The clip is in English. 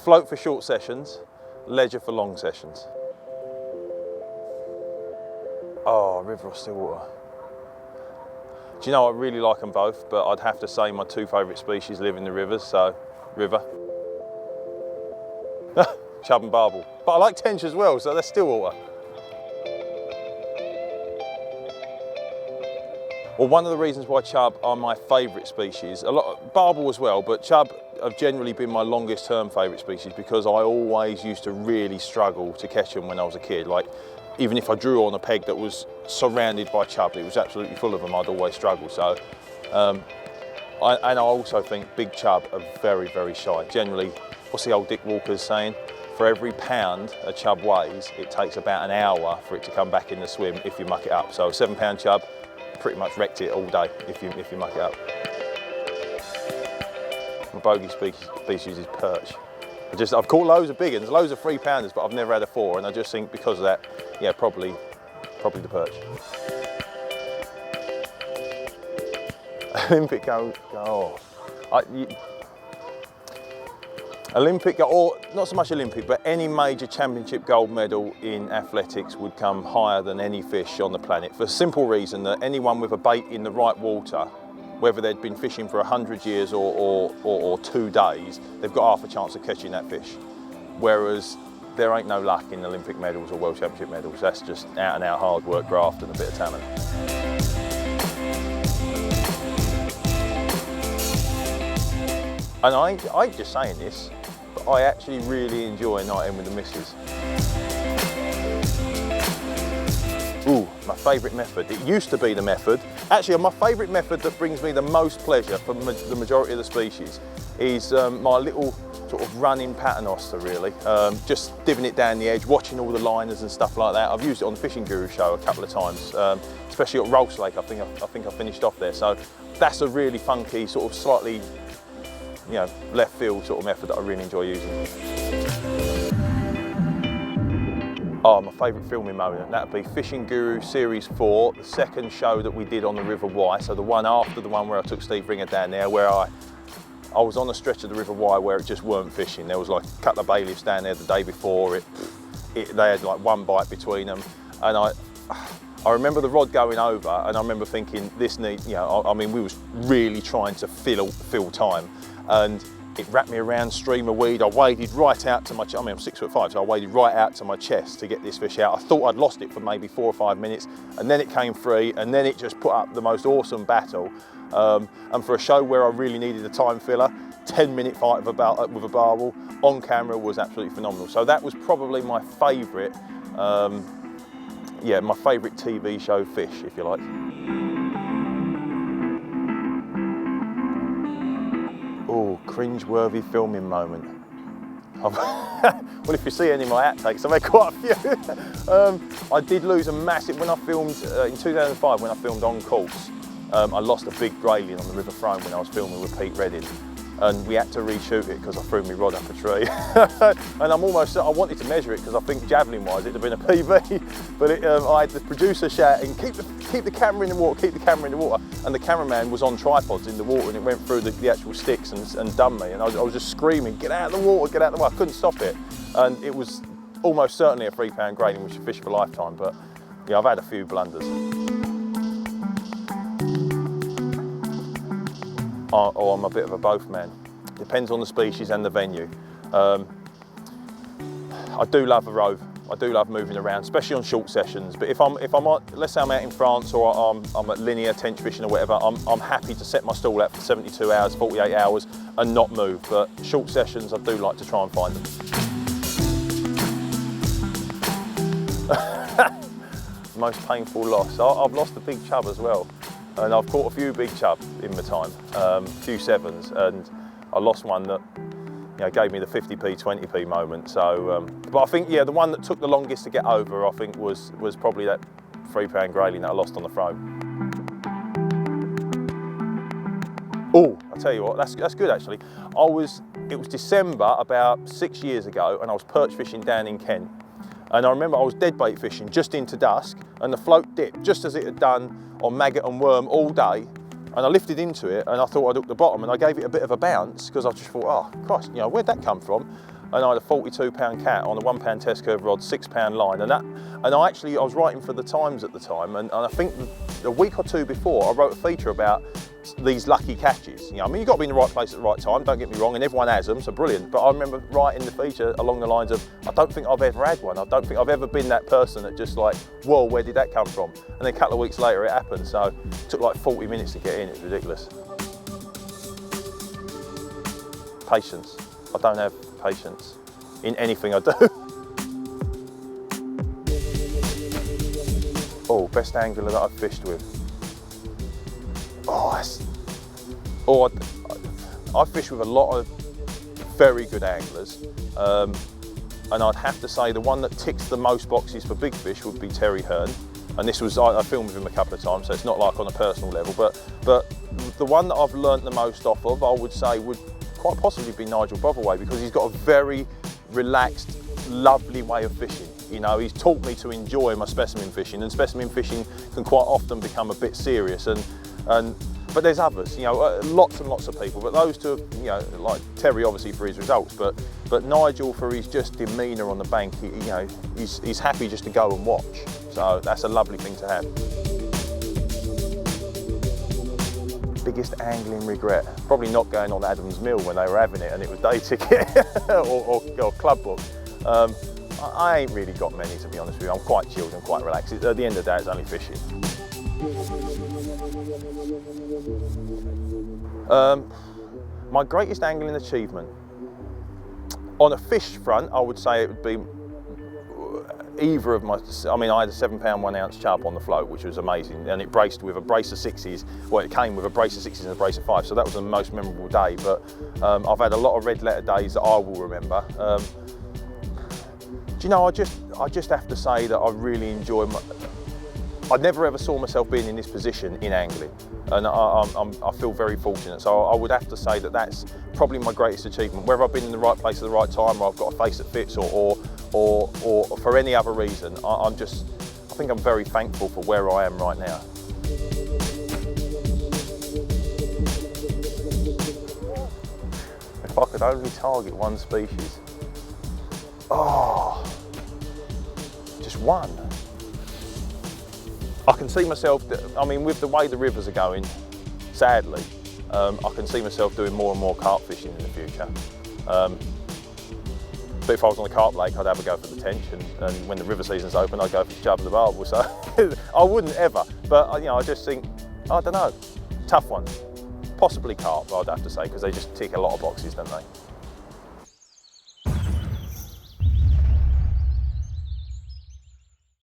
Float for short sessions, ledger for long sessions. Oh, river or still water. Do you know, I really like them both, but I'd have to say my two favourite species live in the rivers, so river. Chub and barbel. But I like tench as well, so they're still water. Well, one of the reasons why chub are my favourite species, barbel as well, but chub have generally been my longest term favourite species because I always used to really struggle to catch them when I was a kid. Like, even if I drew on a peg that was surrounded by chub, it was absolutely full of them, I'd always struggle. So, and I also think big chub are very, very shy. Generally, what's the old Dick Walker's saying? For every pound a chub weighs, it takes about an hour for it to come back in the swim if you muck it up. So a 7-pound chub, pretty much wrecked it all day if you muck it up. My bogey species is perch. I've caught loads of big ones, loads of 3-pounders, but I've never had a 4, and I just think because of that, yeah, probably the perch. Olympic Olympic, or not so much Olympic, but any major championship gold medal in athletics would come higher than any fish on the planet, for the simple reason that anyone with a bait in the right water, whether they'd been fishing for 100 years or 2 days, they've got half a chance of catching that fish. Whereas there ain't no luck in Olympic medals or World Championship medals. That's just out and out hard work, graft and a bit of talent. And I ain't just saying this, but I actually really enjoy night in with the missus. Ooh, my favourite method. It used to be the method. Actually, my favourite method that brings me the most pleasure from the majority of the species is my little sort of running paternoster, really. Just divvying it down the edge, watching all the liners and stuff like that. I've used it on the Fishing Guru show a couple of times, especially at Rolfs Lake. I think I finished off there. So that's a really funky, sort of slightly, you know, left field sort of method that I really enjoy using. Oh, my favourite filming moment, that would be Fishing Guru Series 4, the second show that we did on the River Wye, so the one after the one where I took Steve Ringer down there, where I was on a stretch of the River Wye where it just weren't fishing. There was like a couple of bailiffs down there the day before, they had like one bite between them, and I remember the rod going over, and I remember thinking, this needs, you know, I mean, we was really trying to fill time, and it wrapped me around stream of weed. I waded right out to my chest. I mean, I'm 6'5", so I waded right out to my chest to get this fish out. I thought I'd lost it for maybe 4 or 5 minutes, and then it came free, and then it just put up the most awesome battle. And for a show where I really needed a time filler, 10-minute fight with a barbel on camera was absolutely phenomenal. So that was probably my favourite, yeah, my favourite TV show fish, if you like. Oh, cringe-worthy filming moment. Well, if you see any of my outtakes, I've had quite a few. I did lose a massive, when I filmed, in 2005, when I filmed On Course, I lost a big grayling on the River Frome when I was filming with Pete Redding. And we had to reshoot it because I threw my rod up a tree. And I wanted to measure it because I think javelin-wise it'd have been a PB, but I had the producer shouting, keep the camera in the water, keep the camera in the water. And the cameraman was on tripods in the water, and it went through the actual sticks and done me. And I was just screaming, get out of the water, get out of the water. I couldn't stop it. And it was almost certainly a 3-pound grayling, which you fish for a lifetime, but yeah, I've had a few blunders. Or I'm a bit of a both man. Depends on the species and the venue. I do love a rove. I do love moving around, especially on short sessions. But if I'm on, let's say I'm out in France or I'm at linear tench fishing or whatever, I'm happy to set my stall out for 72 hours, 48 hours and not move. But short sessions, I do like to try and find them. Most painful loss. I've lost a big chub as well. And I've caught a few big chub in my time, a few 7s, and I lost one that, you know, gave me the 50p, 20p moment. So, but I think, yeah, the one that took the longest to get over, I think, was probably that 3-pound grayling that I lost on the Frome. Oh, I tell you what, that's good actually. It was December about 6 years ago, and I was perch fishing down in Kent. And I remember I was deadbait fishing just into dusk, and the float dipped just as it had done on maggot and worm all day. And I lifted into it, and I thought I'd hook the bottom, and I gave it a bit of a bounce because I just thought, oh Christ, you know, where'd that come from? and I had a 42-pound cat on a 1-pound test curve rod, 6-pound line, and I was writing for the Times at the time, and I think a week or two before I wrote a feature about these lucky catches. You know, I mean, you've got to be in the right place at the right time, don't get me wrong, and everyone has them, so brilliant. But I remember writing the feature along the lines of, I don't think I've ever had one. I don't think I've ever been that person that just like, whoa, where did that come from? And then a couple of weeks later it happened, so it took like 40 minutes to get in, it's ridiculous. Patience. I don't have patience in anything I do. Oh, best angler that I've fished with. I fish with a lot of very good anglers, and I'd have to say the one that ticks the most boxes for big fish would be Terry Hearn. And this was, I filmed with him a couple of times, so it's not like on a personal level, but the one that I've learnt the most off of, I would say, would quite possibly be Nigel Brotherway, because he's got a very relaxed, lovely way of fishing. You know, he's taught me to enjoy my specimen fishing, and specimen fishing can quite often become a bit serious, but there's others, you know, lots and lots of people, but those two, you know, like Terry obviously for his results, but Nigel for his just demeanour on the bank, you know, he's happy just to go and watch, so that's a lovely thing to have. Biggest angling regret? Probably not going on Adam's Mill when they were having it and it was day ticket or club book. I ain't really got many, to be honest with you. I'm quite chilled and quite relaxed. At the end of the day, it's only fishing. My greatest angling achievement? On a fish front, I would say it would be either of my, I mean, I had a 7-pound 1 ounce chub on the float, which was amazing, and it braced with a brace of 6s. Well, it came with a brace of 6s and a brace of 5s, so that was the most memorable day. But I've had a lot of red letter days that I will remember. Do you know, I just have to say that I really enjoy I never ever saw myself being in this position in angling, and I feel very fortunate. So I would have to say that that's probably my greatest achievement. Whether I've been in the right place at the right time, or I've got a face that fits, or for any other reason, I think I'm very thankful for where I am right now. If I could only target one species, just one. I can see myself, I mean, with the way the rivers are going, sadly, I can see myself doing more and more carp fishing in the future. But if I was on the carp lake, I'd have a go for the tench, and when the river season's open, I'd go for the chub and the barbel. So I wouldn't ever, but you know, I just think, I don't know, tough one. Possibly carp, I'd have to say, because they just tick a lot of boxes, don't they?